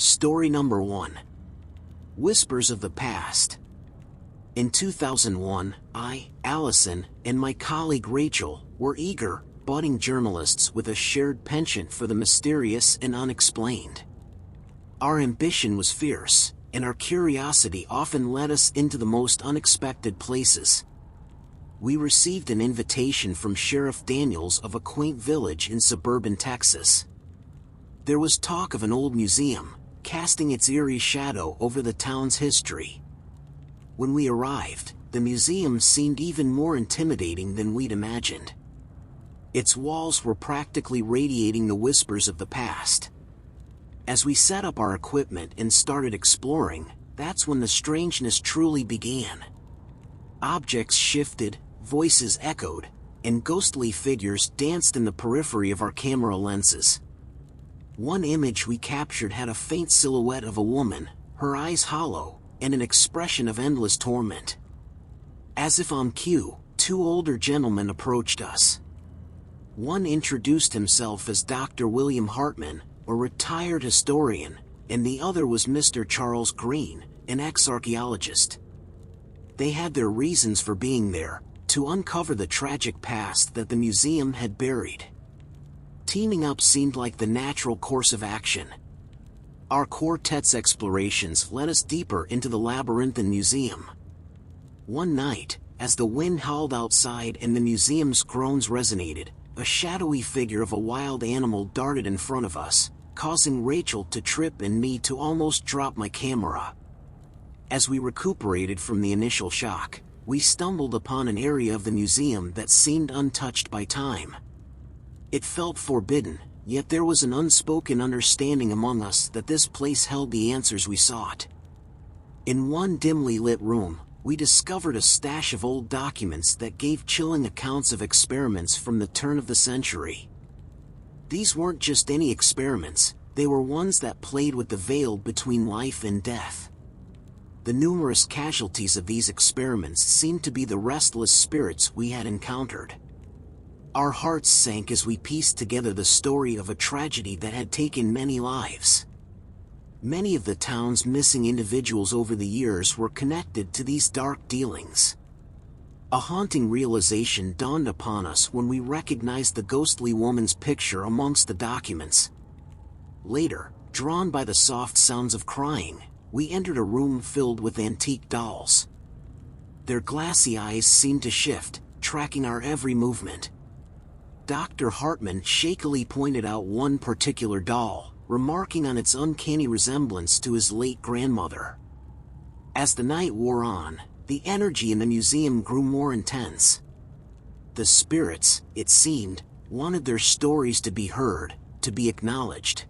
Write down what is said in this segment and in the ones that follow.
Story number 1. Whispers of the Past. In 2001, I, Allison, and my colleague Rachel were eager, budding journalists with a shared penchant for the mysterious and unexplained. Our ambition was fierce, and our curiosity often led us into the most unexpected places. We received an invitation from Sheriff Daniels of a quaint village in suburban Texas. There was talk of an old museum, casting its eerie shadow over the town's history. When we arrived, the museum seemed even more intimidating than we'd imagined. Its walls were practically radiating the whispers of the past. As we set up our equipment and started exploring, that's when the strangeness truly began. Objects shifted, voices echoed, and ghostly figures danced in the periphery of our camera lenses. One image we captured had a faint silhouette of a woman, her eyes hollow, and an expression of endless torment. As if on cue, two older gentlemen approached us. One introduced himself as Dr. William Hartman, a retired historian, and the other was Mr. Charles Green, an ex-archaeologist. They had their reasons for being there, to uncover the tragic past that the museum had buried. Teaming up seemed like the natural course of action. Our quartet's explorations led us deeper into the labyrinthine museum. One night, as the wind howled outside and the museum's groans resonated, a shadowy figure of a wild animal darted in front of us, causing Rachel to trip and me to almost drop my camera. As we recuperated from the initial shock, we stumbled upon an area of the museum that seemed untouched by time. It felt forbidden, yet there was an unspoken understanding among us that this place held the answers we sought. In one dimly lit room, we discovered a stash of old documents that gave chilling accounts of experiments from the turn of the century. These weren't just any experiments, they were ones that played with the veil between life and death. The numerous casualties of these experiments seemed to be the restless spirits we had encountered. Our hearts sank as we pieced together the story of a tragedy that had taken many lives. Many of the town's missing individuals over the years were connected to these dark dealings. A haunting realization dawned upon us when we recognized the ghostly woman's picture amongst the documents. Later, drawn by the soft sounds of crying, we entered a room filled with antique dolls. Their glassy eyes seemed to shift, tracking our every movement. Dr. Hartman shakily pointed out one particular doll, remarking on its uncanny resemblance to his late grandmother. As the night wore on, the energy in the museum grew more intense. The spirits, it seemed, wanted their stories to be heard, to be acknowledged.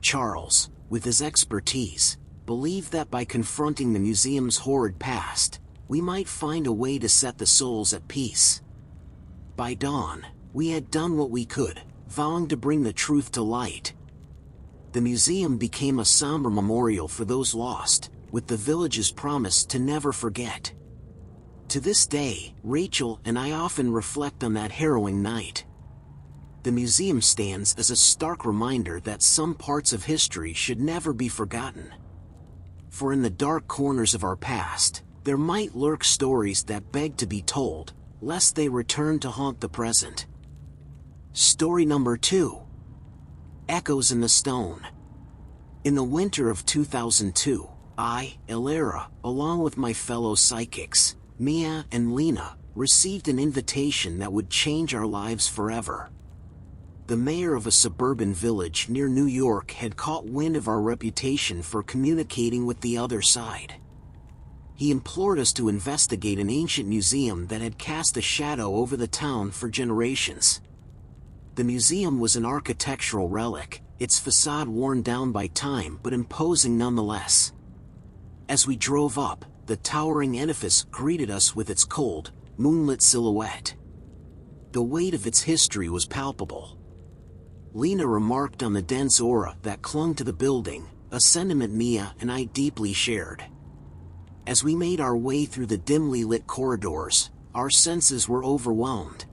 Charles, with his expertise, believed that by confronting the museum's horrid past, we might find a way to set the souls at peace. By dawn, we had done what we could, vowing to bring the truth to light. The museum became a somber memorial for those lost, with the village's promise to never forget. To this day, Rachel and I often reflect on that harrowing night. The museum stands as a stark reminder that some parts of history should never be forgotten. For in the dark corners of our past, there might lurk stories that beg to be told, lest they return to haunt the present. Story number 2. Echoes in the Stone. In the winter of 2002, I, Elara, along with my fellow psychics, Mia and Lena, received an invitation that would change our lives forever. The mayor of a suburban village near New York had caught wind of our reputation for communicating with the other side. He implored us to investigate an ancient museum that had cast a shadow over the town for generations. The museum was an architectural relic, its facade worn down by time but imposing nonetheless. As we drove up, the towering edifice greeted us with its cold, moonlit silhouette. The weight of its history was palpable. Lena remarked on the dense aura that clung to the building, a sentiment Mia and I deeply shared. As we made our way through the dimly lit corridors, our senses were overwhelmed.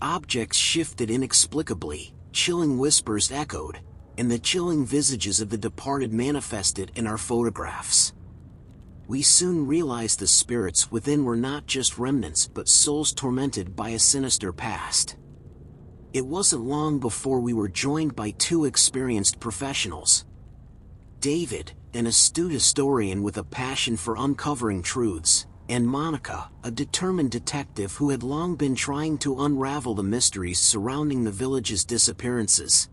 Objects shifted inexplicably, chilling whispers echoed, and the chilling visages of the departed manifested in our photographs. We soon realized the spirits within were not just remnants but souls tormented by a sinister past. It wasn't long before we were joined by two experienced professionals. David, an astute historian with a passion for uncovering truths, and Monica, a determined detective who had long been trying to unravel the mysteries surrounding the village's disappearances.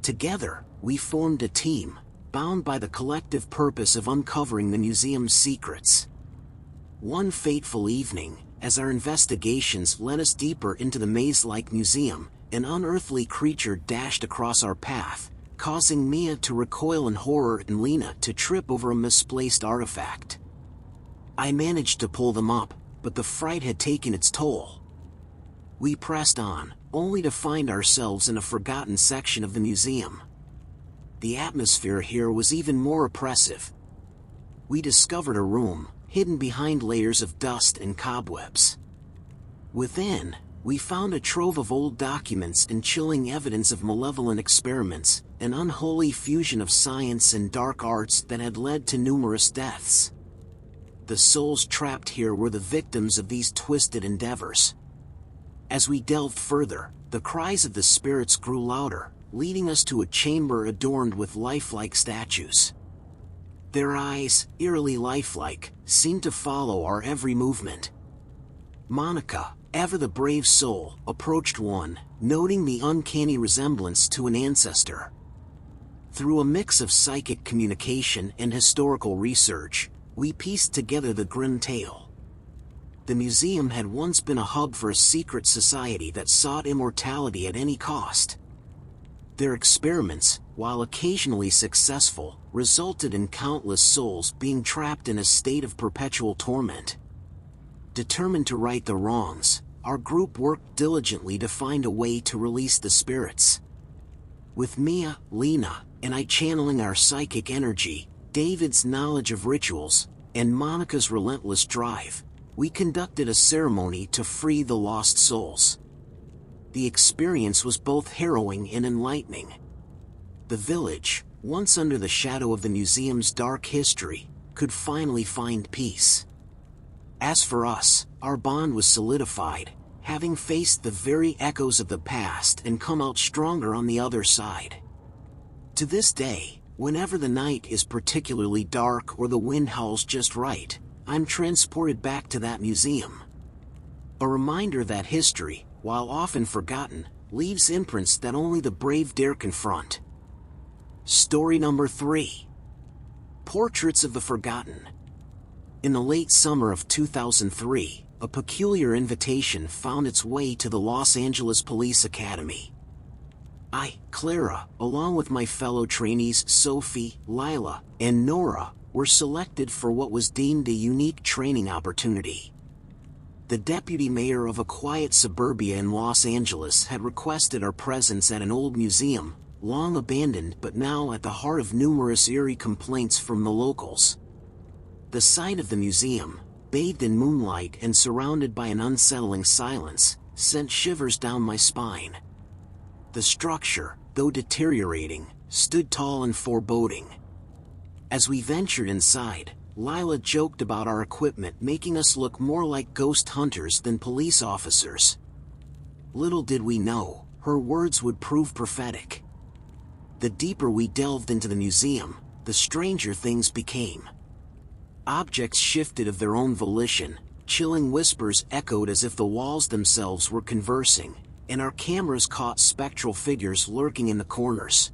Together, we formed a team, bound by the collective purpose of uncovering the museum's secrets. One fateful evening, as our investigations led us deeper into the maze-like museum, an unearthly creature dashed across our path, causing Mia to recoil in horror and Lena to trip over a misplaced artifact. I managed to pull them up, but the fright had taken its toll. We pressed on, only to find ourselves in a forgotten section of the museum. The atmosphere here was even more oppressive. We discovered a room, hidden behind layers of dust and cobwebs. Within, we found a trove of old documents and chilling evidence of malevolent experiments, an unholy fusion of science and dark arts that had led to numerous deaths. The souls trapped here were the victims of these twisted endeavors. As we delved further, the cries of the spirits grew louder, leading us to a chamber adorned with lifelike statues. Their eyes, eerily lifelike, seemed to follow our every movement. Monica, ever the brave soul, approached one, noting the uncanny resemblance to an ancestor. Through a mix of psychic communication and historical research, we pieced together the grim tale. The museum had once been a hub for a secret society that sought immortality at any cost. Their experiments, while occasionally successful, resulted in countless souls being trapped in a state of perpetual torment. Determined to right the wrongs, our group worked diligently to find a way to release the spirits. With Mia, Lena, and I channeling our psychic energy, David's knowledge of rituals, and Monica's relentless drive, we conducted a ceremony to free the lost souls. The experience was both harrowing and enlightening. The village, once under the shadow of the museum's dark history, could finally find peace. As for us, our bond was solidified, having faced the very echoes of the past and come out stronger on the other side. To this day, whenever the night is particularly dark or the wind howls just right, I'm transported back to that museum. A reminder that history, while often forgotten, leaves imprints that only the brave dare confront. Story number 3. Portraits of the Forgotten. In the late summer of 2003, a peculiar invitation found its way to the Los Angeles Police Academy. I, Clara, along with my fellow trainees Sophie, Lila, and Nora, were selected for what was deemed a unique training opportunity. The deputy mayor of a quiet suburbia in Los Angeles had requested our presence at an old museum, long abandoned but now at the heart of numerous eerie complaints from the locals. The sight of the museum, bathed in moonlight and surrounded by an unsettling silence, sent shivers down my spine. The structure, though deteriorating, stood tall and foreboding. As we ventured inside, Lila joked about our equipment making us look more like ghost hunters than police officers. Little did we know, her words would prove prophetic. The deeper we delved into the museum, the stranger things became. Objects shifted of their own volition, chilling whispers echoed as if the walls themselves were conversing, and our cameras caught spectral figures lurking in the corners.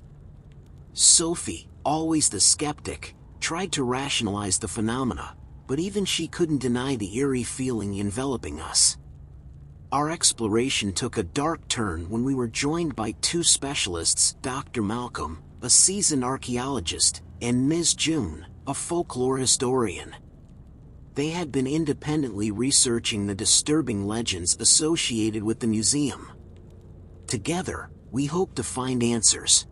Sophie, always the skeptic, tried to rationalize the phenomena, but even she couldn't deny the eerie feeling enveloping us. Our exploration took a dark turn when we were joined by two specialists, Dr. Malcolm, a seasoned archaeologist, and Ms. June, a folklore historian. They had been independently researching the disturbing legends associated with the museum. Together, we hoped to find answers.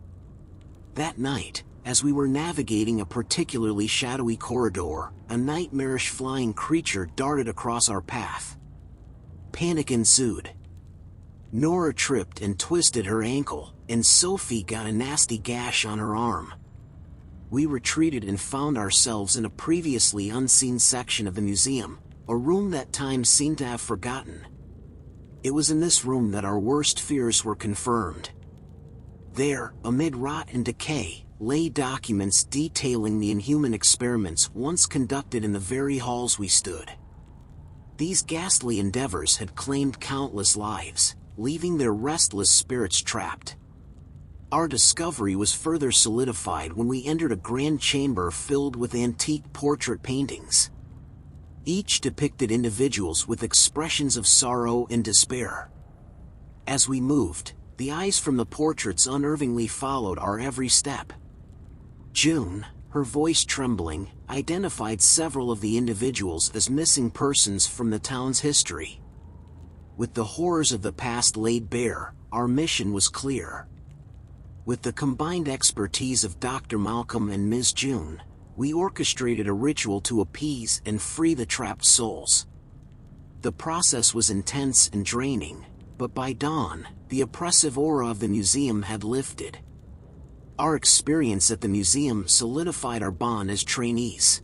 That night, as we were navigating a particularly shadowy corridor, a nightmarish flying creature darted across our path. Panic ensued. Nora tripped and twisted her ankle, and Sophie got a nasty gash on her arm. We retreated and found ourselves in a previously unseen section of the museum, a room that time seemed to have forgotten. It was in this room that our worst fears were confirmed. There, amid rot and decay, lay documents detailing the inhuman experiments once conducted in the very halls we stood. These ghastly endeavors had claimed countless lives, leaving their restless spirits trapped. Our discovery was further solidified when we entered a grand chamber filled with antique portrait paintings. Each depicted individuals with expressions of sorrow and despair. As we moved, the eyes from the portraits unnervingly followed our every step. June, her voice trembling, identified several of the individuals as missing persons from the town's history. With the horrors of the past laid bare, our mission was clear. With the combined expertise of Dr. Malcolm and Ms. June, we orchestrated a ritual to appease and free the trapped souls. The process was intense and draining, but by dawn, the oppressive aura of the museum had lifted. Our experience at the museum solidified our bond as trainees.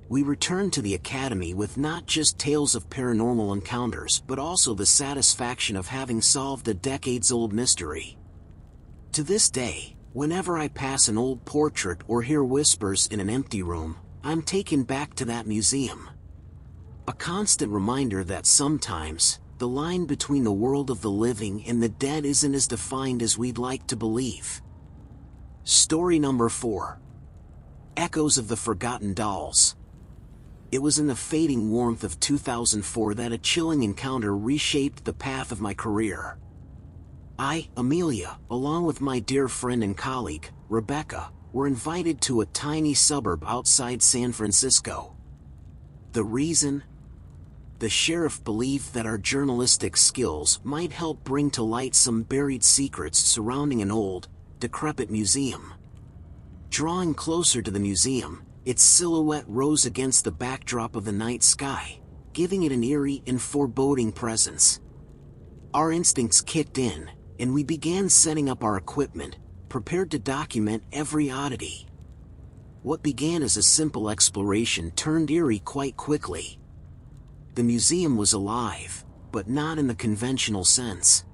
We returned to the academy with not just tales of paranormal encounters but also the satisfaction of having solved a decades-old mystery. To this day, whenever I pass an old portrait or hear whispers in an empty room, I'm taken back to that museum. A constant reminder that sometimes, the line between the world of the living and the dead isn't as defined as we'd like to believe. Story number 4. Echoes of the Forgotten Dolls. It was in the fading warmth of 2004 that a chilling encounter reshaped the path of my career. I, Amelia, along with my dear friend and colleague, Rebecca, were invited to a tiny suburb outside San Francisco. The reason? The sheriff believed that our journalistic skills might help bring to light some buried secrets surrounding an old, decrepit museum. Drawing closer to the museum, its silhouette rose against the backdrop of the night sky, giving it an eerie and foreboding presence. Our instincts kicked in, and we began setting up our equipment, prepared to document every oddity. What began as a simple exploration turned eerie quite quickly. The museum was alive, but not in the conventional sense.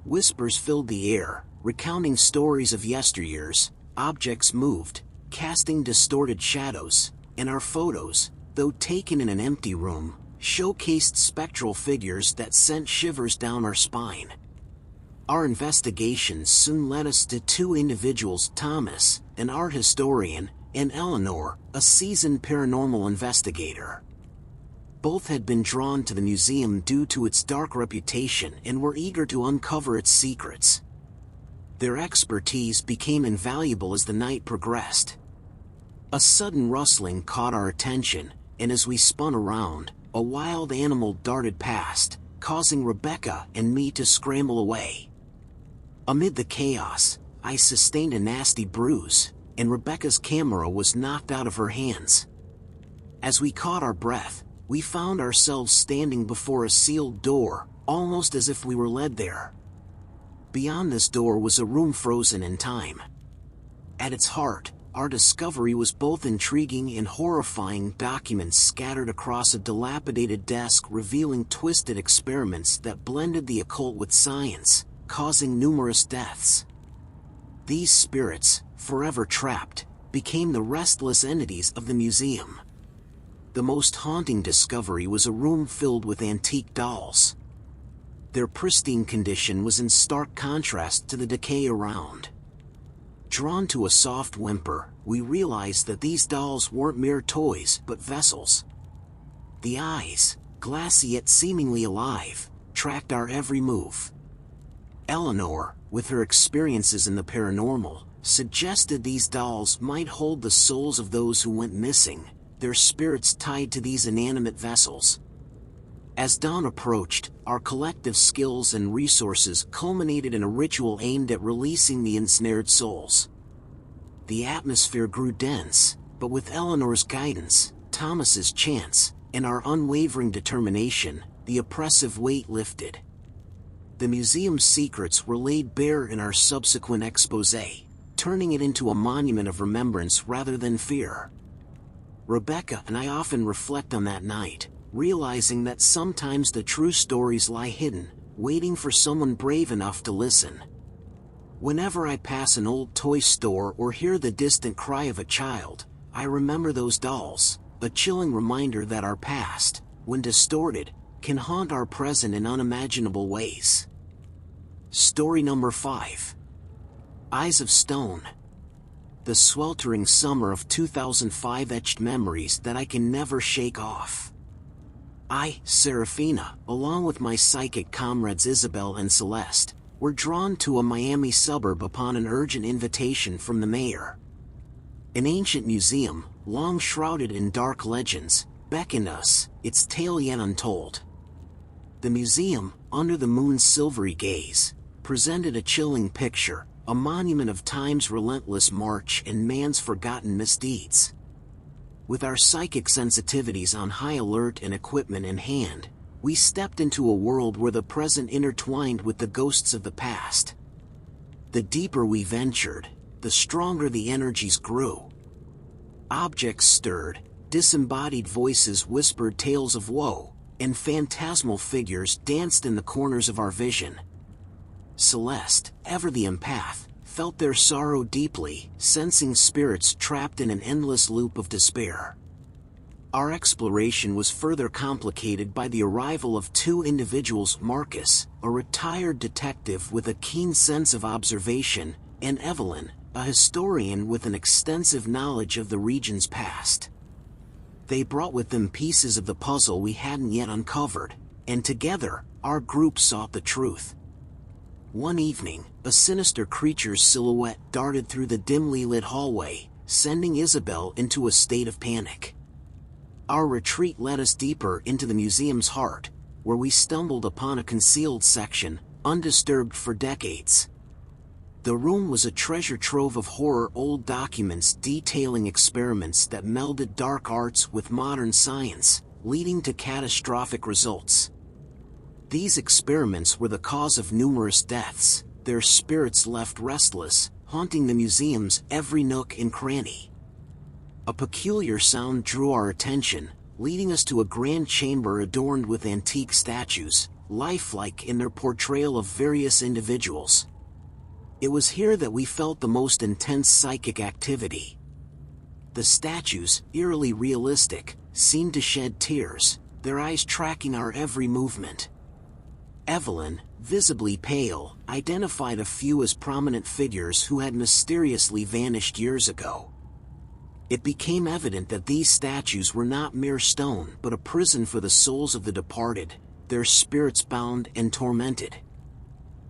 Whispers filled the air, recounting stories of yesteryears. Objects moved, casting distorted shadows, and our photos, though taken in an empty room, showcased spectral figures that sent shivers down our spine. Our investigations soon led us to 2 individuals, Thomas, an art historian, and Eleanor, a seasoned paranormal investigator. Both had been drawn to the museum due to its dark reputation and were eager to uncover its secrets. Their expertise became invaluable as the night progressed. A sudden rustling caught our attention, and as we spun around, a wild animal darted past, causing Rebecca and me to scramble away. Amid the chaos, I sustained a nasty bruise, and Rebecca's camera was knocked out of her hands. As we caught our breath, we found ourselves standing before a sealed door, almost as if we were led there. Beyond this door was a room frozen in time. At its heart, our discovery was both intriguing and horrifying. Documents scattered across a dilapidated desk revealing twisted experiments that blended the occult with science, causing numerous deaths. These spirits, forever trapped, became the restless entities of the museum. The most haunting discovery was a room filled with antique dolls. Their pristine condition was in stark contrast to the decay around. Drawn to a soft whimper, we realized that these dolls weren't mere toys but vessels. The eyes, glassy yet seemingly alive, tracked our every move. Eleanor, with her experiences in the paranormal, suggested these dolls might hold the souls of those who went missing, their spirits tied to these inanimate vessels. As dawn approached, our collective skills and resources culminated in a ritual aimed at releasing the ensnared souls. The atmosphere grew dense, but with Eleanor's guidance, Thomas's chants, and our unwavering determination, the oppressive weight lifted. The museum's secrets were laid bare in our subsequent exposé, turning it into a monument of remembrance rather than fear. Rebecca and I often reflect on that night, realizing that sometimes the true stories lie hidden, waiting for someone brave enough to listen. Whenever I pass an old toy store or hear the distant cry of a child, I remember those dolls, a chilling reminder that our past, when distorted, can haunt our present in unimaginable ways. Story number 5. Eyes of Stone. The sweltering summer of 2005 etched memories that I can never shake off. I, Serafina, along with my psychic comrades Isabel and Celeste, were drawn to a Miami suburb upon an urgent invitation from the mayor. An ancient museum, long shrouded in dark legends, beckoned us, its tale yet untold. The museum, under the moon's silvery gaze, presented a chilling picture, a monument of time's relentless march and man's forgotten misdeeds. With our psychic sensitivities on high alert and equipment in hand, we stepped into a world where the present intertwined with the ghosts of the past. The deeper we ventured, the stronger the energies grew. Objects stirred, disembodied voices whispered tales of woe, and phantasmal figures danced in the corners of our vision. Celeste, ever the empath, felt their sorrow deeply, sensing spirits trapped in an endless loop of despair. Our exploration was further complicated by the arrival of two individuals: Marcus, a retired detective with a keen sense of observation, and Evelyn, a historian with an extensive knowledge of the region's past. They brought with them pieces of the puzzle we hadn't yet uncovered, and together, our group sought the truth. One evening, a sinister creature's silhouette darted through the dimly lit hallway, sending Isabel into a state of panic. Our retreat led us deeper into the museum's heart, where we stumbled upon a concealed section, undisturbed for decades. The room was a treasure trove of horror, old documents detailing experiments that melded dark arts with modern science, leading to catastrophic results. These experiments were the cause of numerous deaths, their spirits left restless, haunting the museum's every nook and cranny. A peculiar sound drew our attention, leading us to a grand chamber adorned with antique statues, lifelike in their portrayal of various individuals. It was here that we felt the most intense psychic activity. The statues, eerily realistic, seemed to shed tears, their eyes tracking our every movement. Evelyn, visibly pale, identified a few as prominent figures who had mysteriously vanished years ago. It became evident that these statues were not mere stone but a prison for the souls of the departed, their spirits bound and tormented.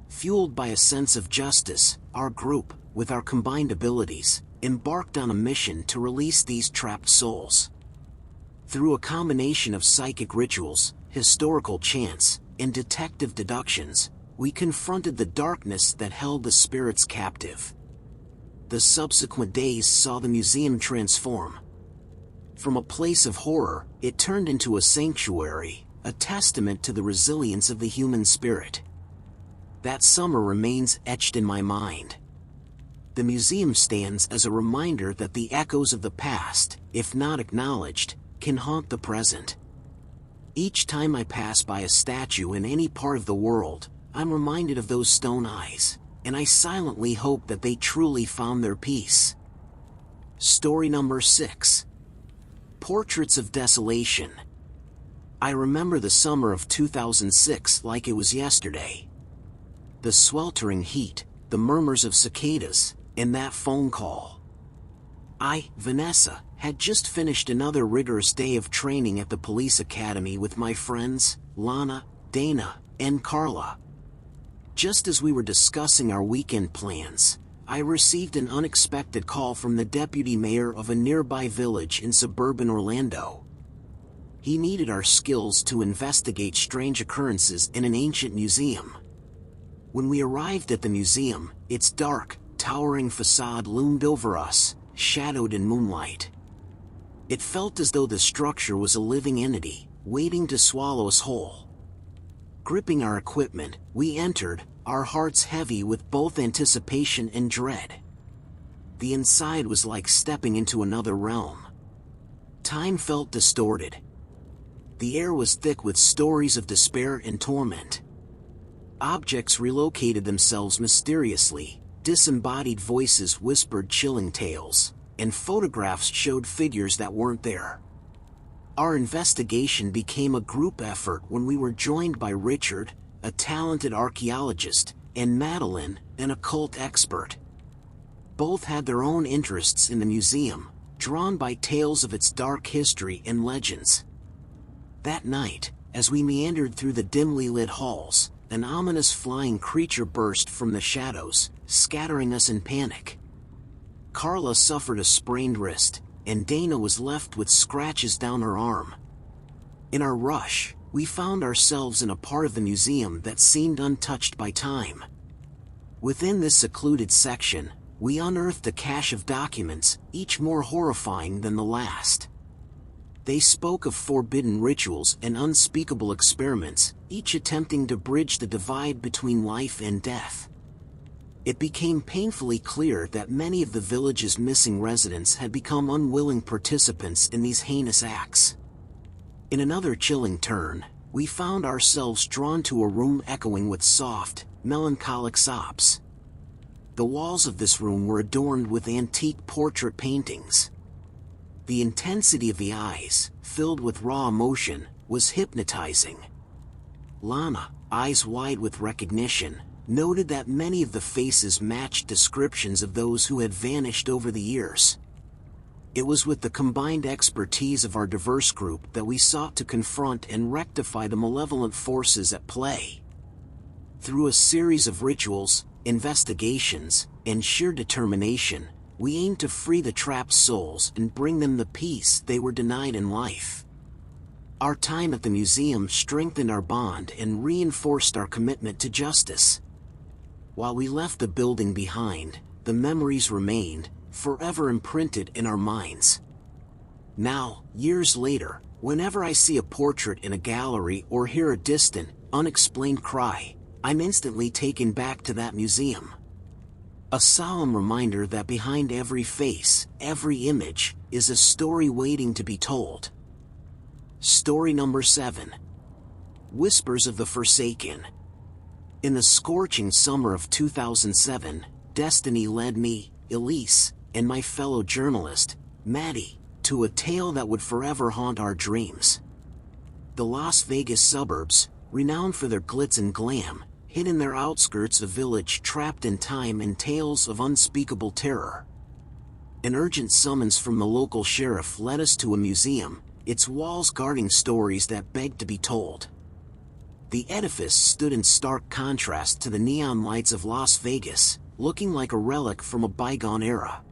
Fueled by a sense of justice, our group, with our combined abilities, embarked on a mission to release these trapped souls. Through a combination of psychic rituals, historical chants, and detective deductions, we confronted the darkness that held the spirits captive. The subsequent days saw the museum transform. From a place of horror, it turned into a sanctuary, a testament to the resilience of the human spirit. That summer remains etched in my mind. The museum stands as a reminder that the echoes of the past, if not acknowledged, can haunt the present. Each time I pass by a statue in any part of the world, I'm reminded of those stone eyes, and I silently hope that they truly found their peace. Story number 6. Portraits of Desolation. I remember the summer of 2006 like it was yesterday. The sweltering heat, the murmurs of cicadas, and that phone call. I, Vanessa, had just finished another rigorous day of training at the police academy with my friends, Lana, Dana, and Carla. Just as we were discussing our weekend plans, I received an unexpected call from the deputy mayor of a nearby village in suburban Orlando. He needed our skills to investigate strange occurrences in an ancient museum. When we arrived at the museum, its dark, towering facade loomed over us, shadowed in moonlight. It felt as though the structure was a living entity, waiting to swallow us whole. Gripping our equipment, we entered, our hearts heavy with both anticipation and dread. The inside was like stepping into another realm. Time felt distorted. The air was thick with stories of despair and torment. Objects relocated themselves mysteriously, disembodied voices whispered chilling tales, and photographs showed figures that weren't there. Our investigation became a group effort when we were joined by Richard, a talented archaeologist, and Madeline, an occult expert. Both had their own interests in the museum, drawn by tales of its dark history and legends. That night, as we meandered through the dimly lit halls, an ominous flying creature burst from the shadows, scattering us in panic. Carla suffered a sprained wrist, and Dana was left with scratches down her arm. In our rush, we found ourselves in a part of the museum that seemed untouched by time. Within this secluded section, we unearthed a cache of documents, each more horrifying than the last. They spoke of forbidden rituals and unspeakable experiments, each attempting to bridge the divide between life and death. It became painfully clear that many of the village's missing residents had become unwilling participants in these heinous acts. In another chilling turn, we found ourselves drawn to a room echoing with soft, melancholic sobs. The walls of this room were adorned with antique portrait paintings. The intensity of the eyes, filled with raw emotion, was hypnotizing. Lana, eyes wide with recognition, noted that many of the faces matched descriptions of those who had vanished over the years. It was with the combined expertise of our diverse group that we sought to confront and rectify the malevolent forces at play. Through a series of rituals, investigations, and sheer determination, we aimed to free the trapped souls and bring them the peace they were denied in life. Our time at the museum strengthened our bond and reinforced our commitment to justice. While we left the building behind, the memories remained, forever imprinted in our minds. Now, years later, whenever I see a portrait in a gallery or hear a distant, unexplained cry, I'm instantly taken back to that museum. A solemn reminder that behind every face, every image, is a story waiting to be told. Story number 7. Whispers of the Forsaken. In the scorching summer of 2007, destiny led me, Elise, and my fellow journalist, Maddie, to a tale that would forever haunt our dreams. The Las Vegas suburbs, renowned for their glitz and glam, hid in their outskirts a village trapped in time and tales of unspeakable terror. An urgent summons from the local sheriff led us to a museum, its walls guarding stories that begged to be told. The edifice stood in stark contrast to the neon lights of Las Vegas, looking like a relic from a bygone era.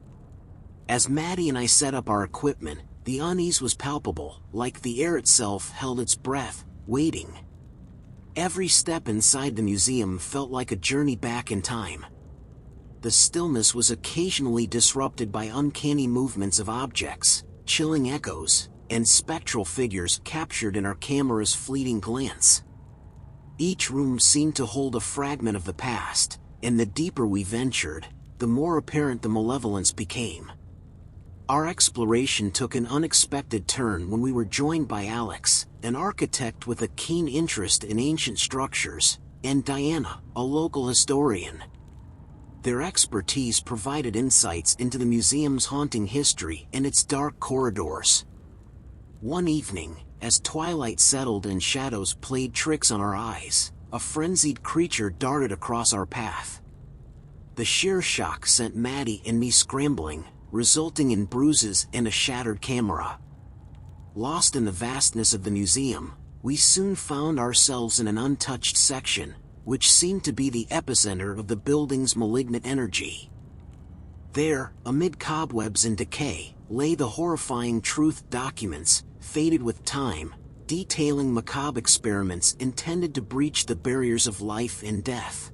As Maddie and I set up our equipment, the unease was palpable, like the air itself held its breath, waiting. Every step inside the museum felt like a journey back in time. The stillness was occasionally disrupted by uncanny movements of objects, chilling echoes, and spectral figures captured in our camera's fleeting glance. Each room seemed to hold a fragment of the past, and the deeper we ventured, the more apparent the malevolence became. Our exploration took an unexpected turn when we were joined by Alex, an architect with a keen interest in ancient structures, and Diana, a local historian. Their expertise provided insights into the museum's haunting history and its dark corridors. One evening, as twilight settled and shadows played tricks on our eyes, a frenzied creature darted across our path. The sheer shock sent Maddie and me scrambling, resulting in bruises and a shattered camera. Lost in the vastness of the museum, we soon found ourselves in an untouched section, which seemed to be the epicenter of the building's malignant energy. There, amid cobwebs and decay, lay the horrifying truth documents, faded with time, detailing macabre experiments intended to breach the barriers of life and death.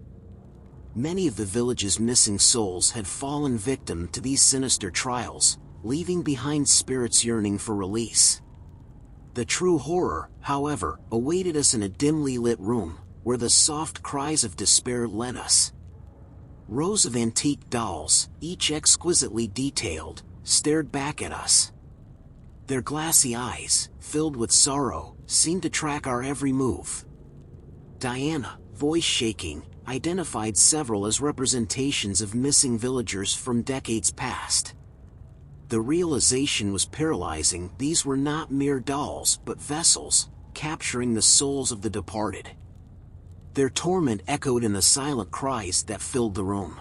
Many of the village's missing souls had fallen victim to these sinister trials, leaving behind spirits yearning for release. The true horror, however, awaited us in a dimly lit room, where the soft cries of despair led us. Rows of antique dolls, each exquisitely detailed, stared back at us. Their glassy eyes, filled with sorrow, seemed to track our every move. Diana, voice shaking, identified several as representations of missing villagers from decades past. The realization was paralyzing. These were not mere dolls, but vessels, capturing the souls of the departed. Their torment echoed in the silent cries that filled the room.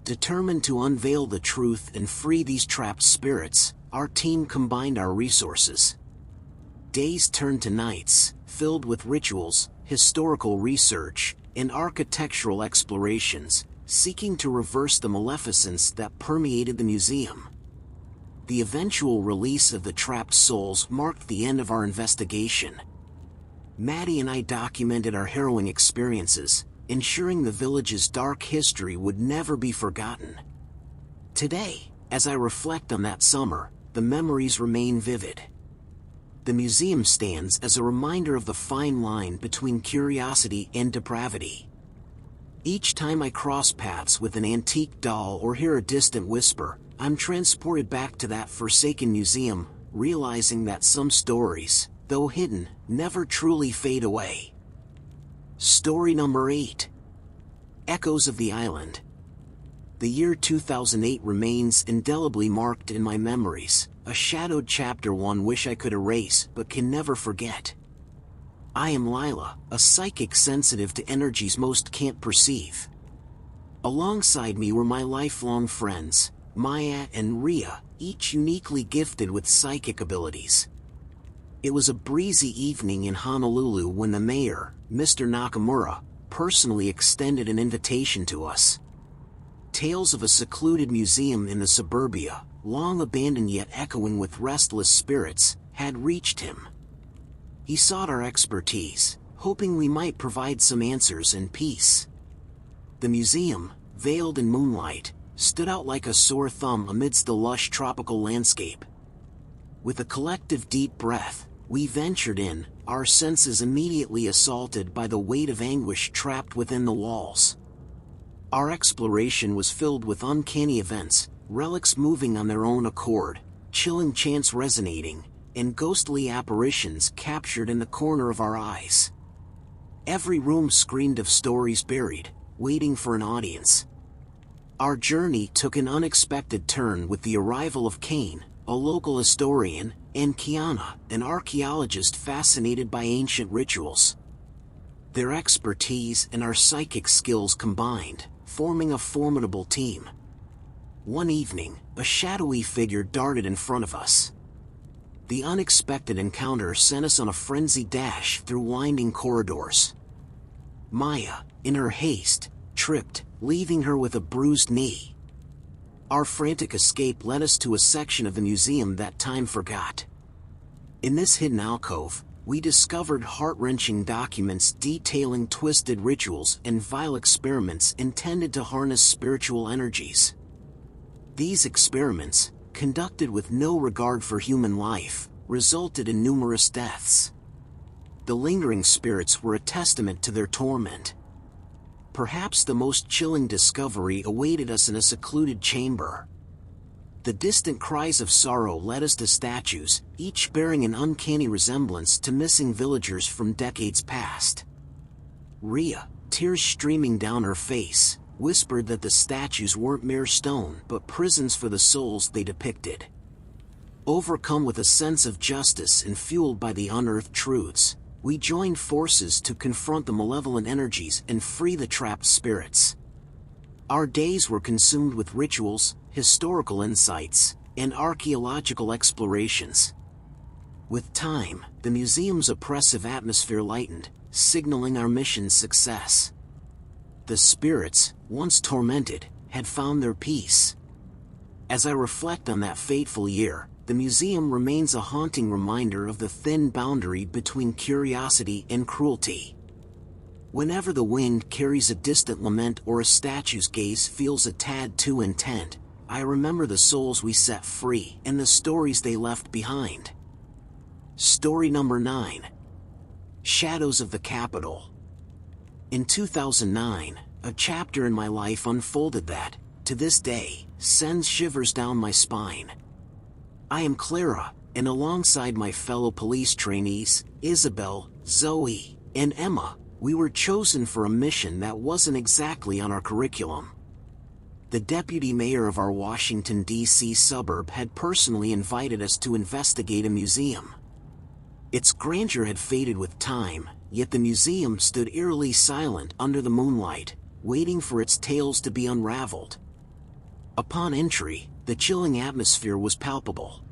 Determined to unveil the truth and free these trapped spirits, our team combined our resources. Days turned to nights, filled with rituals, historical research, and architectural explorations, seeking to reverse the maleficence that permeated the museum. The eventual release of the trapped souls marked the end of our investigation. Maddie and I documented our harrowing experiences, ensuring the village's dark history would never be forgotten. Today, as I reflect on that summer, the memories remain vivid. The museum stands as a reminder of the fine line between curiosity and depravity. Each time I cross paths with an antique doll or hear a distant whisper, I'm transported back to that forsaken museum, realizing that some stories, though hidden, never truly fade away. Story number 8. Echoes of the Island. The year 2008 remains indelibly marked in my memories, a shadowed chapter one wish I could erase but can never forget. I am Lila, a psychic sensitive to energies most can't perceive. Alongside me were my lifelong friends, Maya and Ria, each uniquely gifted with psychic abilities. It was a breezy evening in Honolulu when the mayor, Mr. Nakamura, personally extended an invitation to us. Tales of a secluded museum in the suburbia, long abandoned yet echoing with restless spirits, had reached him. He sought our expertise, hoping we might provide some answers and peace. The museum, veiled in moonlight, stood out like a sore thumb amidst the lush tropical landscape. With a collective deep breath, we ventured in, our senses immediately assaulted by the weight of anguish trapped within the walls. Our exploration was filled with uncanny events, relics moving on their own accord, chilling chants resonating, and ghostly apparitions captured in the corner of our eyes. Every room screamed of stories buried, waiting for an audience. Our journey took an unexpected turn with the arrival of Kane, a local historian, and Kiana, an archaeologist fascinated by ancient rituals. Their expertise and our psychic skills combined, forming a formidable team. One evening, a shadowy figure darted in front of us. The unexpected encounter sent us on a frenzied dash through winding corridors. Maya, in her haste, tripped, leaving her with a bruised knee. Our frantic escape led us to a section of the museum that time forgot. In this hidden alcove, we discovered heart-wrenching documents detailing twisted rituals and vile experiments intended to harness spiritual energies. These experiments, conducted with no regard for human life, resulted in numerous deaths. The lingering spirits were a testament to their torment. Perhaps the most chilling discovery awaited us in a secluded chamber. The distant cries of sorrow led us to statues, each bearing an uncanny resemblance to missing villagers from decades past. Ria, tears streaming down her face, whispered that the statues weren't mere stone but prisons for the souls they depicted. Overcome with a sense of justice and fueled by the unearthed truths, we joined forces to confront the malevolent energies and free the trapped spirits. Our days were consumed with rituals, historical insights, and archaeological explorations. With time, the museum's oppressive atmosphere lightened, signaling our mission's success. The spirits, once tormented, had found their peace. As I reflect on that fateful year, the museum remains a haunting reminder of the thin boundary between curiosity and cruelty. Whenever the wind carries a distant lament or a statue's gaze feels a tad too intent, I remember the souls we set free and the stories they left behind. Story number 9. Shadows of the Capitol. In 2009, a chapter in my life unfolded that, to this day, sends shivers down my spine. I am Clara, and alongside my fellow police trainees, Isabel, Zoe, and Emma, we were chosen for a mission that wasn't exactly on our curriculum. The deputy mayor of our Washington, D.C. suburb had personally invited us to investigate a museum. Its grandeur had faded with time, yet the museum stood eerily silent under the moonlight, waiting for its tales to be unraveled. Upon entry, the chilling atmosphere was palpable.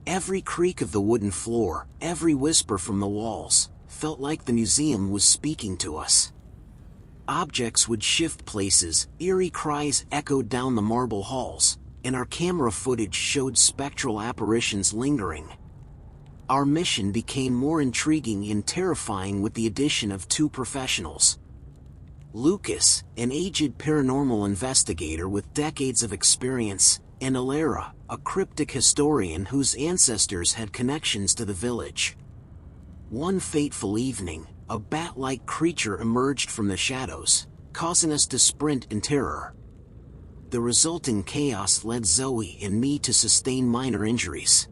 Every creak of the wooden floor, every whisper from the walls, felt like the museum was speaking to us. Objects would shift places, eerie cries echoed down the marble halls, and our camera footage showed spectral apparitions lingering. Our mission became more intriguing and terrifying with the addition of two professionals. Lucas, an aged paranormal investigator with decades of experience, and Alara, a cryptic historian whose ancestors had connections to the village. One fateful evening, a bat-like creature emerged from the shadows, causing us to sprint in terror. The resulting chaos led Zoe and me to sustain minor injuries.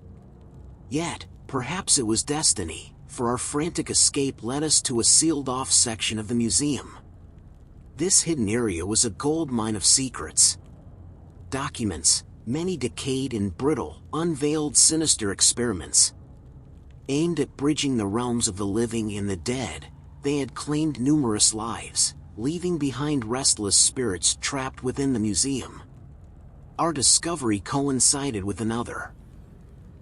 Yet, perhaps it was destiny, for our frantic escape led us to a sealed-off section of the museum. This hidden area was a goldmine of secrets. Documents, many decayed and brittle, unveiled sinister experiments. Aimed at bridging the realms of the living and the dead, they had claimed numerous lives, leaving behind restless spirits trapped within the museum. Our discovery coincided with another.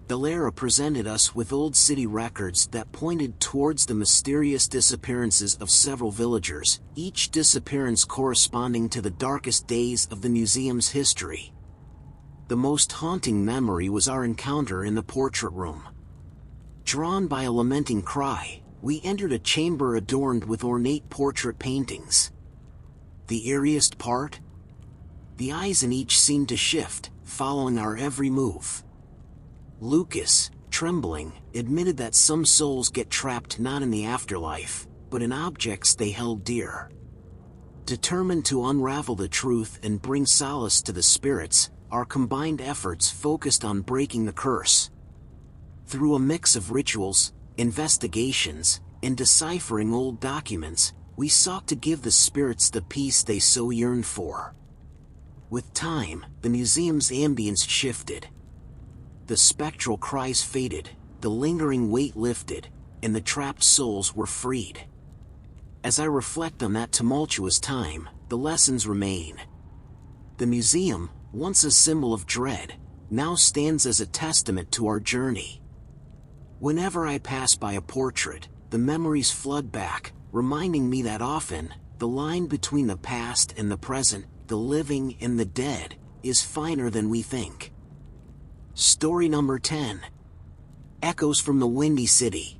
Alara presented us with old city records that pointed towards the mysterious disappearances of several villagers, each disappearance corresponding to the darkest days of the museum's history. The most haunting memory was our encounter in the portrait room. Drawn by a lamenting cry, we entered a chamber adorned with ornate portrait paintings. The eeriest part? The eyes in each seemed to shift, following our every move. Lucas, trembling, admitted that some souls get trapped not in the afterlife, but in objects they held dear. Determined to unravel the truth and bring solace to the spirits, our combined efforts focused on breaking the curse. Through a mix of rituals, investigations, and deciphering old documents, we sought to give the spirits the peace they so yearned for. With time, the museum's ambience shifted. The spectral cries faded, the lingering weight lifted, and the trapped souls were freed. As I reflect on that tumultuous time, the lessons remain. The museum, once a symbol of dread, now stands as a testament to our journey. Whenever I pass by a portrait, the memories flood back, reminding me that often, the line between the past and the present, the living and the dead, is finer than we think. Story number 10. Echoes from the Windy City.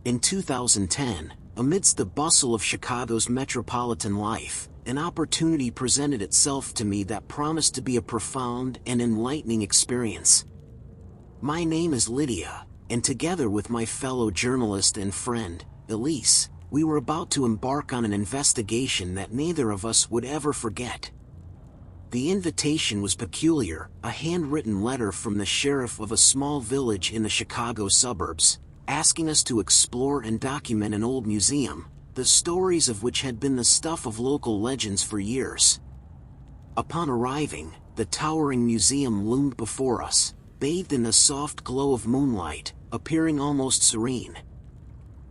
In 2010, amidst the bustle of Chicago's metropolitan life, an opportunity presented itself to me that promised to be a profound and enlightening experience. My name is Lydia, and together with my fellow journalist and friend, Elise, we were about to embark on an investigation that neither of us would ever forget. The invitation was peculiar, a handwritten letter from the sheriff of a small village in the Chicago suburbs, asking us to explore and document an old museum, the stories of which had been the stuff of local legends for years. Upon arriving, the towering museum loomed before us, bathed in the soft glow of moonlight, appearing almost serene.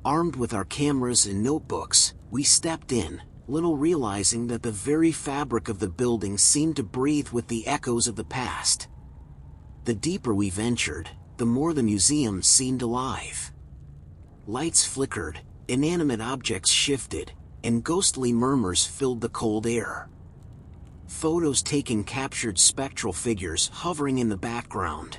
Armed with our cameras and notebooks, we stepped in, little realizing that the very fabric of the building seemed to breathe with the echoes of the past. The deeper we ventured, the more the museum seemed alive. Lights flickered, inanimate objects shifted, and ghostly murmurs filled the cold air. Photos taken captured spectral figures hovering in the background.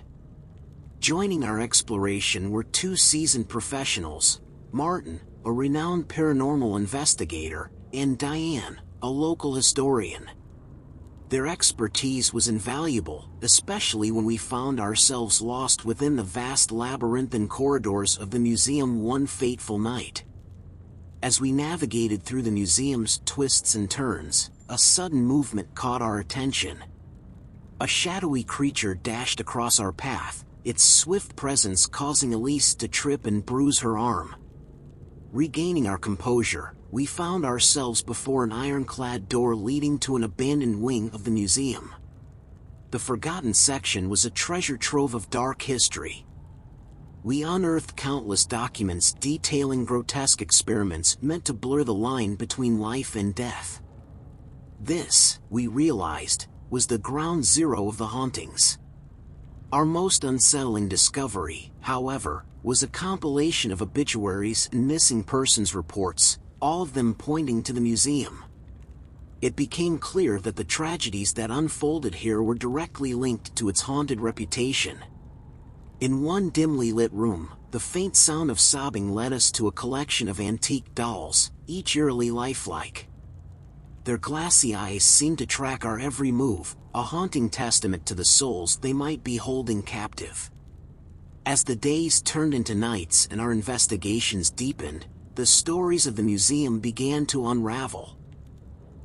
Joining our exploration were two seasoned professionals, Martin, a renowned paranormal investigator, and Diane, a local historian. Their expertise was invaluable, especially when we found ourselves lost within the vast labyrinthine corridors of the museum one fateful night. As we navigated through the museum's twists and turns, a sudden movement caught our attention. A shadowy creature dashed across our path, its swift presence causing Elise to trip and bruise her arm. Regaining our composure, we found ourselves before an ironclad door leading to an abandoned wing of the museum. The forgotten section was a treasure trove of dark history. We unearthed countless documents detailing grotesque experiments meant to blur the line between life and death. This, we realized, was the ground zero of the hauntings. Our most unsettling discovery, however, was a compilation of obituaries and missing persons reports, all of them pointing to the museum. It became clear that the tragedies that unfolded here were directly linked to its haunted reputation. In one dimly lit room, the faint sound of sobbing led us to a collection of antique dolls, each eerily lifelike. Their glassy eyes seemed to track our every move, a haunting testament to the souls they might be holding captive. As the days turned into nights and our investigations deepened, the stories of the museum began to unravel.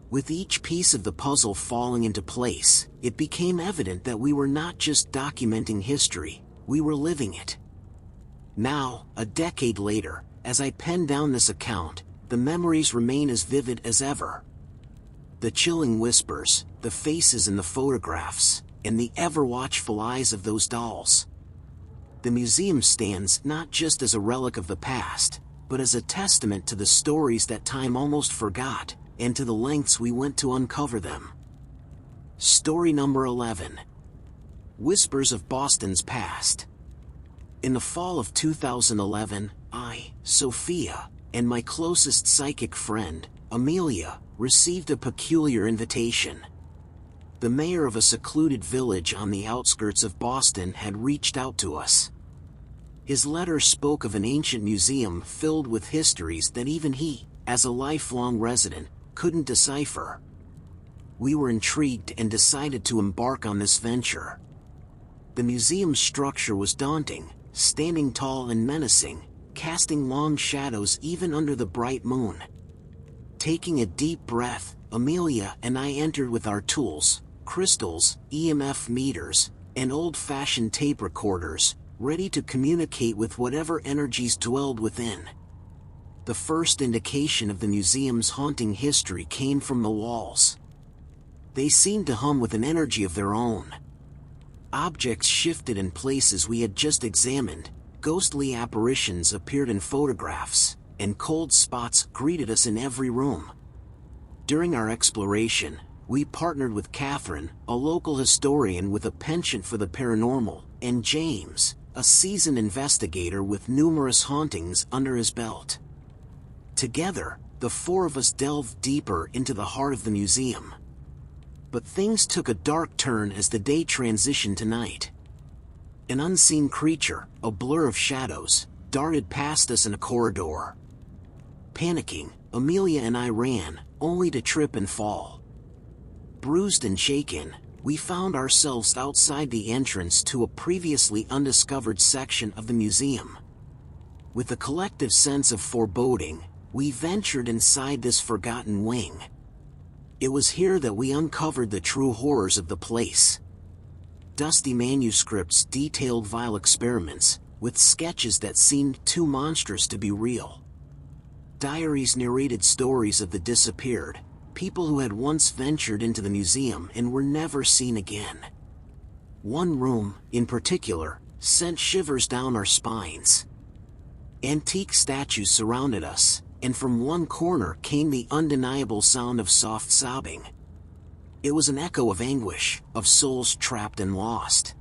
With each piece of the puzzle falling into place, it became evident that we were not just documenting history, we were living it. Now, a decade later, as I pen down this account, the memories remain as vivid as ever. The chilling whispers, the faces in the photographs, and the ever-watchful eyes of those dolls. The museum stands not just as a relic of the past, but as a testament to the stories that time almost forgot, and to the lengths we went to uncover them. Story number 11. Whispers of Boston's Past. In the fall of 2011, I, Sophia, and my closest psychic friend, Amelia, received a peculiar invitation. The mayor of a secluded village on the outskirts of Boston had reached out to us. His letter spoke of an ancient museum filled with histories that even he, as a lifelong resident, couldn't decipher. We were intrigued and decided to embark on this venture. The museum's structure was daunting, standing tall and menacing, casting long shadows even under the bright moon. Taking a deep breath, Amelia and I entered with our tools, crystals, EMF meters, and old-fashioned tape recorders, ready to communicate with whatever energies dwelled within. The first indication of the museum's haunting history came from the walls. They seemed to hum with an energy of their own. Objects shifted in places we had just examined, ghostly apparitions appeared in photographs, and cold spots greeted us in every room. During our exploration, we partnered with Catherine, a local historian with a penchant for the paranormal, and James, a seasoned investigator with numerous hauntings under his belt. Together, the four of us delved deeper into the heart of the museum. But things took a dark turn as the day transitioned to night. An unseen creature, a blur of shadows, darted past us in a corridor. Panicking, Amelia and I ran, only to trip and fall. Bruised and shaken, we found ourselves outside the entrance to a previously undiscovered section of the museum. With a collective sense of foreboding, we ventured inside this forgotten wing. It was here that we uncovered the true horrors of the place. Dusty manuscripts detailed vile experiments, with sketches that seemed too monstrous to be real. Diaries narrated stories of the disappeared, people who had once ventured into the museum and were never seen again. One room, in particular, sent shivers down our spines. Antique statues surrounded us, and from one corner came the undeniable sound of soft sobbing. It was an echo of anguish, of souls trapped and lost.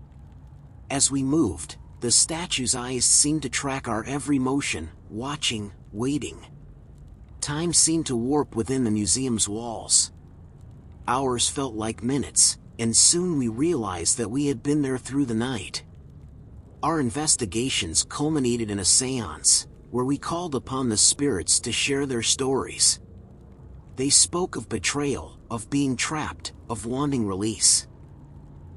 As we moved, the statue's eyes seemed to track our every motion, watching, waiting. Time seemed to warp within the museum's walls. Hours felt like minutes, and soon we realized that we had been there through the night. Our investigations culminated in a seance, where we called upon the spirits to share their stories. They spoke of betrayal, of being trapped, of wanting release.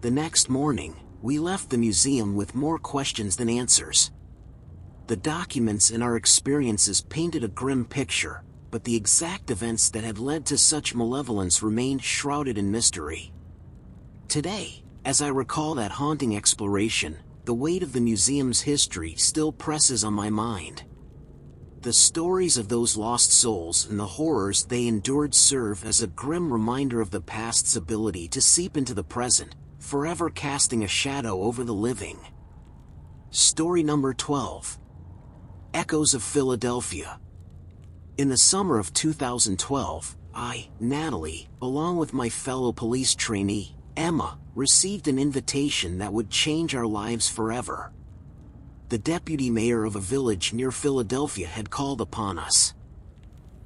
The next morning, we left the museum with more questions than answers. The documents and our experiences painted a grim picture, but the exact events that had led to such malevolence remained shrouded in mystery. Today, as I recall that haunting exploration, the weight of the museum's history still presses on my mind. The stories of those lost souls and the horrors they endured serve as a grim reminder of the past's ability to seep into the present, forever casting a shadow over the living. Story number 12. Echoes of Philadelphia. In the summer of 2012, I, Natalie, along with my fellow police trainee, Emma, received an invitation that would change our lives forever. The deputy mayor of a village near Philadelphia had called upon us.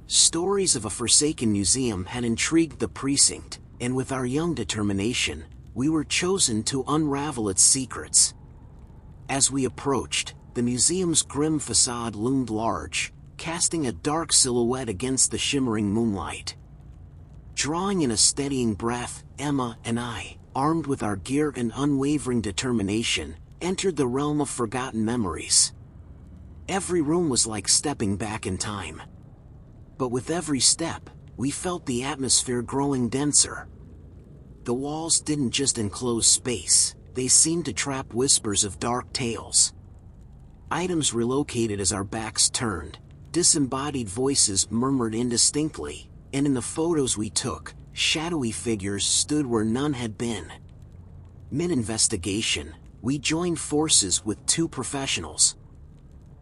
Stories of a forsaken museum had intrigued the precinct, and with our young determination, we were chosen to unravel its secrets. As we approached, the museum's grim facade loomed large, casting a dark silhouette against the shimmering moonlight. Drawing in a steadying breath, Emma and I, armed with our gear and unwavering determination, entered the realm of forgotten memories. Every room was like stepping back in time. But with every step, we felt the atmosphere growing denser. The walls didn't just enclose space, they seemed to trap whispers of dark tales. Items relocated as our backs turned, disembodied voices murmured indistinctly, and in the photos we took, shadowy figures stood where none had been. Mid-investigation, we joined forces with two professionals.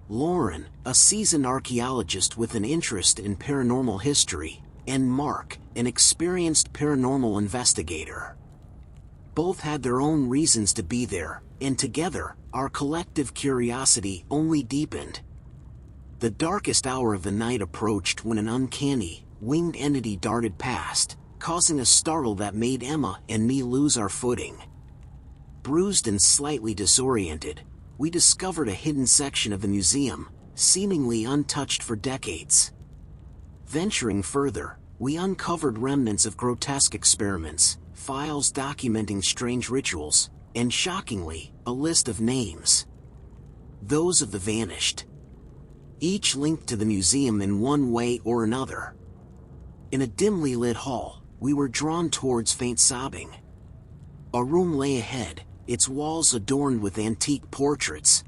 Lauren, a seasoned archaeologist with an interest in paranormal history, and Mark, an experienced paranormal investigator. Both had their own reasons to be there, and together, our collective curiosity only deepened. The darkest hour of the night approached when an uncanny, winged entity darted past, causing a startle that made Emma and me lose our footing. Bruised and slightly disoriented, we discovered a hidden section of the museum, seemingly untouched for decades. Venturing further, we uncovered remnants of grotesque experiments, files documenting strange rituals, and shockingly, a list of names. Those of the vanished. Each linked to the museum in one way or another. In a dimly lit hall, we were drawn towards faint sobbing. A room lay ahead, its walls adorned with antique portraits.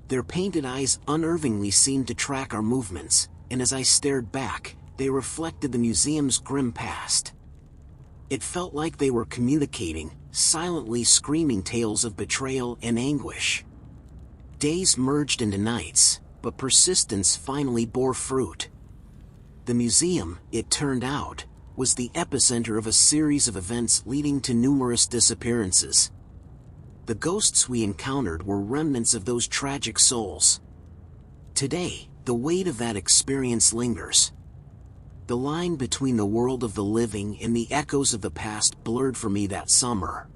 Their painted eyes unnervingly seemed to track our movements, and as I stared back, they reflected the museum's grim past. It felt like they were communicating, silently screaming tales of betrayal and anguish. Days merged into nights, but persistence finally bore fruit. The museum, it turned out, was the epicenter of a series of events leading to numerous disappearances. The ghosts we encountered were remnants of those tragic souls. Today, the weight of that experience lingers. The line between the world of the living and the echoes of the past blurred for me that summer.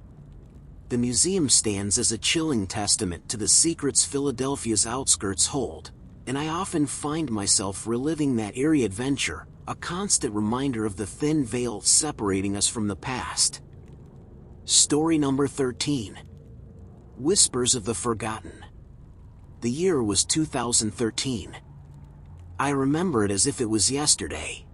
The museum stands as a chilling testament to the secrets Philadelphia's outskirts hold, and I often find myself reliving that eerie adventure, a constant reminder of the thin veil separating us from the past. Story number 13. Whispers of the Forgotten. The year was 2013. I remember it as if it was yesterday.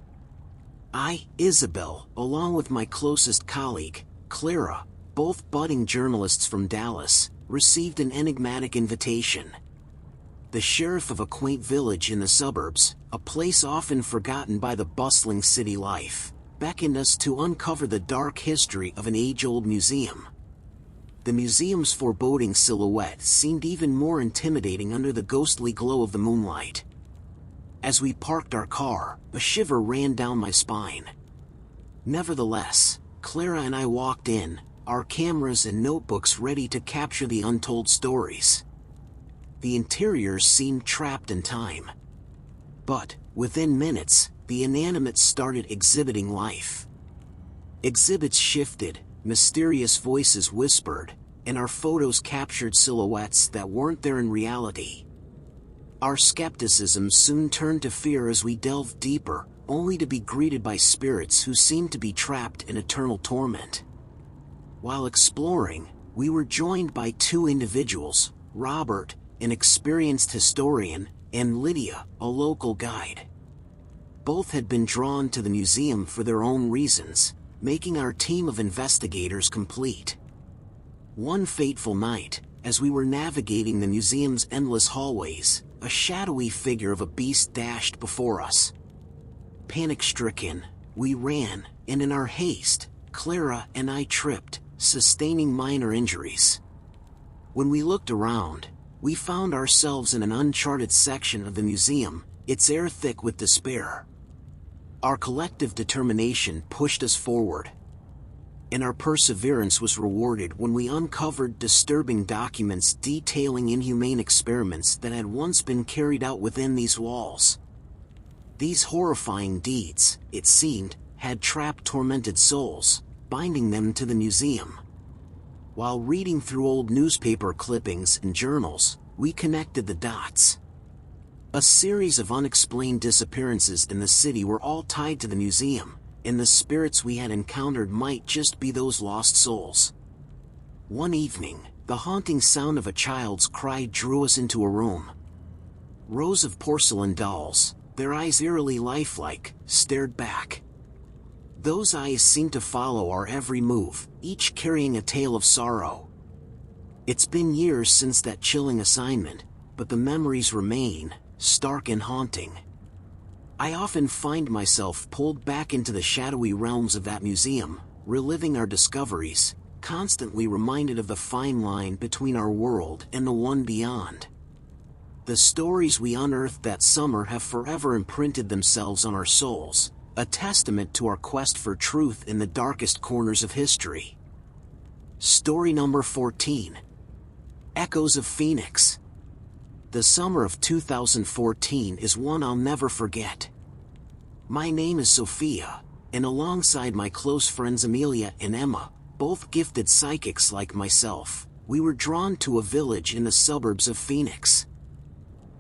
I, Isabel, along with my closest colleague, Clara, both budding journalists from Dallas, received an enigmatic invitation. The sheriff of a quaint village in the suburbs, a place often forgotten by the bustling city life, beckoned us to uncover the dark history of an age-old museum. The museum's foreboding silhouette seemed even more intimidating under the ghostly glow of the moonlight. As we parked our car, a shiver ran down my spine. Nevertheless, Clara and I walked in, our cameras and notebooks ready to capture the untold stories. The interiors seemed trapped in time. But, within minutes, the inanimates started exhibiting life. Exhibits shifted, mysterious voices whispered, and our photos captured silhouettes that weren't there in reality. Our skepticism soon turned to fear as we delved deeper, only to be greeted by spirits who seemed to be trapped in eternal torment. While exploring, we were joined by two individuals, Robert, an experienced historian, and Lydia, a local guide. both had been drawn to the museum for their own reasons, making our team of investigators complete. One fateful night, as we were navigating the museum's endless hallways, a shadowy figure of a beast dashed before us. Panic-stricken, we ran, and in our haste, Clara and I tripped, sustaining minor injuries. When we looked around, we found ourselves in an uncharted section of the museum, its air thick with despair. Our collective determination pushed us forward, and our perseverance was rewarded when we uncovered disturbing documents detailing inhumane experiments that had once been carried out within these walls. These horrifying deeds, it seemed, had trapped tormented souls, binding them to the museum. While reading through old newspaper clippings and journals, we connected the dots. A series of unexplained disappearances in the city were all tied to the museum, and the spirits we had encountered might just be those lost souls. One evening, the haunting sound of a child's cry drew us into a room. Rows of porcelain dolls, their eyes eerily lifelike, stared back. Those eyes seemed to follow our every move, each carrying a tale of sorrow. It's been years since that chilling assignment, but the memories remain, stark and haunting. I often find myself pulled back into the shadowy realms of that museum, reliving our discoveries, constantly reminded of the fine line between our world and the one beyond. The stories we unearthed that summer have forever imprinted themselves on our souls, a testament to our quest for truth in the darkest corners of history. Story number 14. Echoes of Phoenix. The summer of 2014 is one I'll never forget. My name is Sophia, and alongside my close friends Amelia and Emma, both gifted psychics like myself, we were drawn to a village in the suburbs of Phoenix.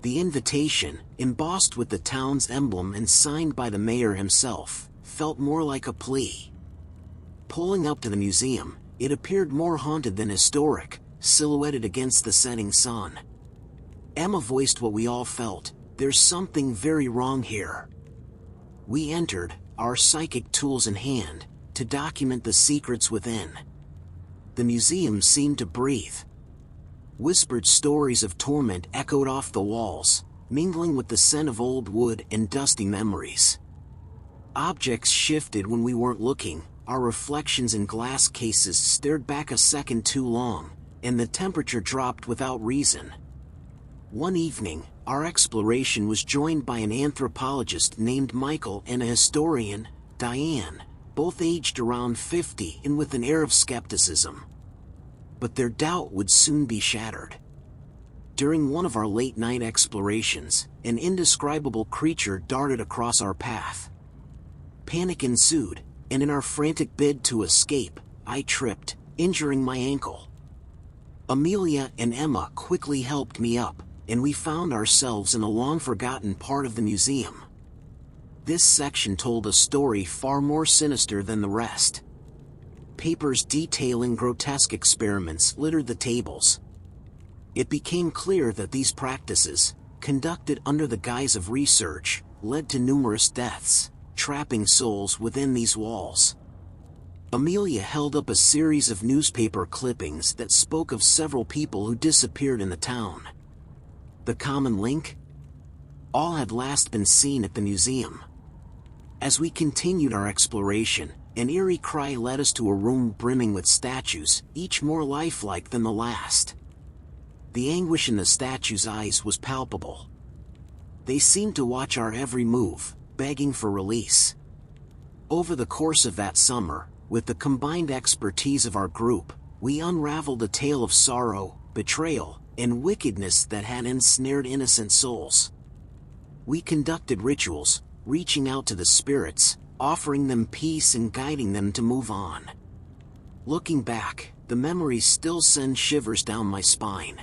The invitation, embossed with the town's emblem and signed by the mayor himself, felt more like a plea. Pulling up to the museum, it appeared more haunted than historic, silhouetted against the setting sun. Emma voiced what we all felt: there's something very wrong here. We entered, our psychic tools in hand, to document the secrets within. The museum seemed to breathe. Whispered stories of torment echoed off the walls, mingling with the scent of old wood and dusty memories. Objects shifted when we weren't looking, our reflections in glass cases stared back a second too long, and the temperature dropped without reason. One evening, our exploration was joined by an anthropologist named Michael and a historian, Diane, both aged around 50 and with an air of skepticism. But their doubt would soon be shattered. During one of our late-night explorations, an indescribable creature darted across our path. Panic ensued, and in our frantic bid to escape, I tripped, injuring my ankle. Amelia and Emma quickly helped me up, and we found ourselves in a long-forgotten part of the museum. This section told a story far more sinister than the rest. Papers detailing grotesque experiments littered the tables. It became clear that these practices, conducted under the guise of research, led to numerous deaths, trapping souls within these walls. Amelia held up a series of newspaper clippings that spoke of several people who disappeared in the town. The common link? All had last been seen at the museum. As we continued our exploration, an eerie cry led us to a room brimming with statues, each more lifelike than the last. The anguish in the statues' eyes was palpable. They seemed to watch our every move, begging for release. Over the course of that summer, with the combined expertise of our group, we unraveled a tale of sorrow, betrayal, and wickedness that had ensnared innocent souls. We conducted rituals, reaching out to the spirits, offering them peace and guiding them to move on. Looking back, the memories still send shivers down my spine.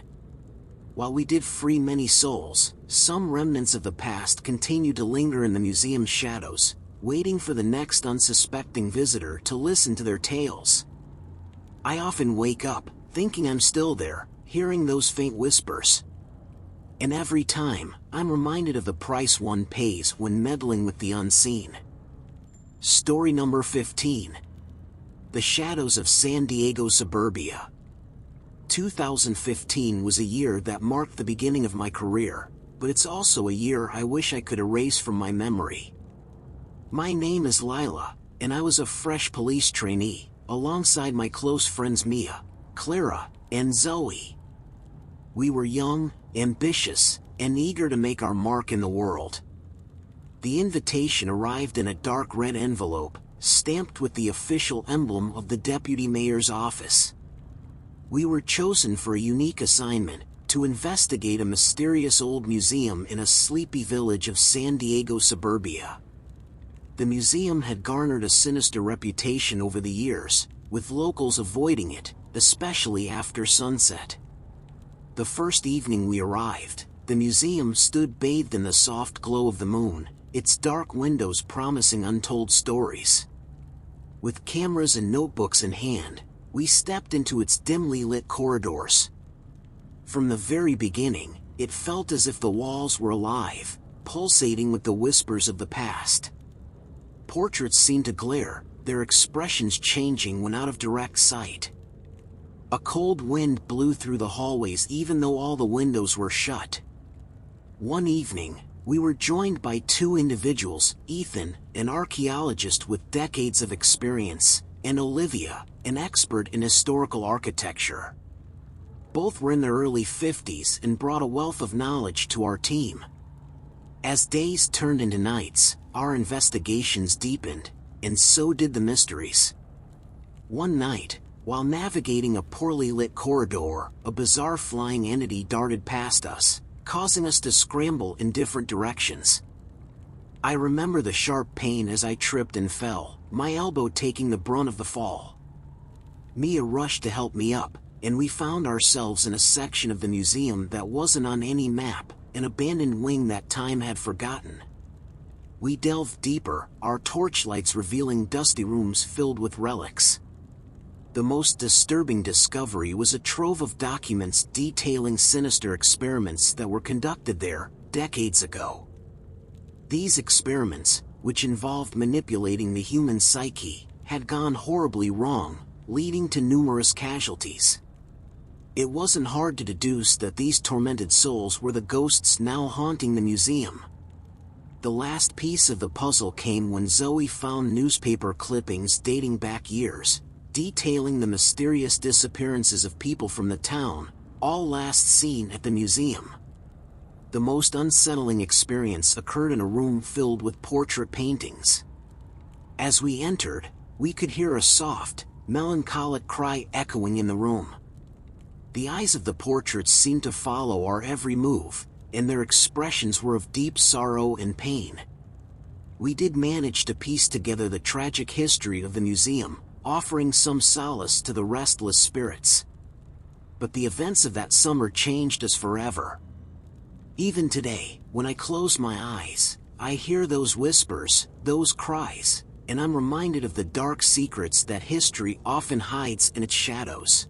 While we did free many souls, some remnants of the past continue to linger in the museum's shadows, waiting for the next unsuspecting visitor to listen to their tales. I often wake up, thinking I'm still there, hearing those faint whispers. And every time, I'm reminded of the price one pays when meddling with the unseen. Story number 15. The Shadows of San Diego Suburbia. 2015 was a year that marked the beginning of my career, but it's also a year I wish I could erase from my memory. My name is Lila, and I was a fresh police trainee, alongside my close friends Mia, Clara, and Zoe. We were young, ambitious, and eager to make our mark in the world. The invitation arrived in a dark red envelope, stamped with the official emblem of the deputy mayor's office. We were chosen for a unique assignment, to investigate a mysterious old museum in a sleepy village of San Diego Suburbia. The museum had garnered a sinister reputation over the years, with locals avoiding it, especially after sunset. The first evening we arrived, the museum stood bathed in the soft glow of the moon, its dark windows promising untold stories. With cameras and notebooks in hand, we stepped into its dimly lit corridors. From the very beginning, it felt as if the walls were alive, pulsating with the whispers of the past. Portraits seemed to glare, their expressions changing when out of direct sight. A cold wind blew through the hallways even though all the windows were shut. One evening, we were joined by two individuals, Ethan, an archaeologist with decades of experience, and Olivia, an expert in historical architecture. Both were in their early 50s and brought a wealth of knowledge to our team. As days turned into nights, our investigations deepened, and so did the mysteries. One night, while navigating a poorly lit corridor, a bizarre flying entity darted past us, causing us to scramble in different directions. I remember the sharp pain as I tripped and fell, my elbow taking the brunt of the fall. Mia rushed to help me up, and we found ourselves in a section of the museum that wasn't on any map, an abandoned wing that time had forgotten. We delved deeper, our torchlights revealing dusty rooms filled with relics. The most disturbing discovery was a trove of documents detailing sinister experiments that were conducted there, decades ago. These experiments, which involved manipulating the human psyche, had gone horribly wrong, leading to numerous casualties. It wasn't hard to deduce that these tormented souls were the ghosts now haunting the museum. The last piece of the puzzle came when Zoe found newspaper clippings dating back years, detailing the mysterious disappearances of people from the town, all last seen at the museum. The most unsettling experience occurred in a room filled with portrait paintings. As we entered, we could hear a soft, melancholic cry echoing in the room. The eyes of the portraits seemed to follow our every move, and their expressions were of deep sorrow and pain. We did manage to piece together the tragic history of the museum, offering some solace to the restless spirits. But the events of that summer changed us forever. Even today, when I close my eyes, I hear those whispers, those cries, and I'm reminded of the dark secrets that history often hides in its shadows.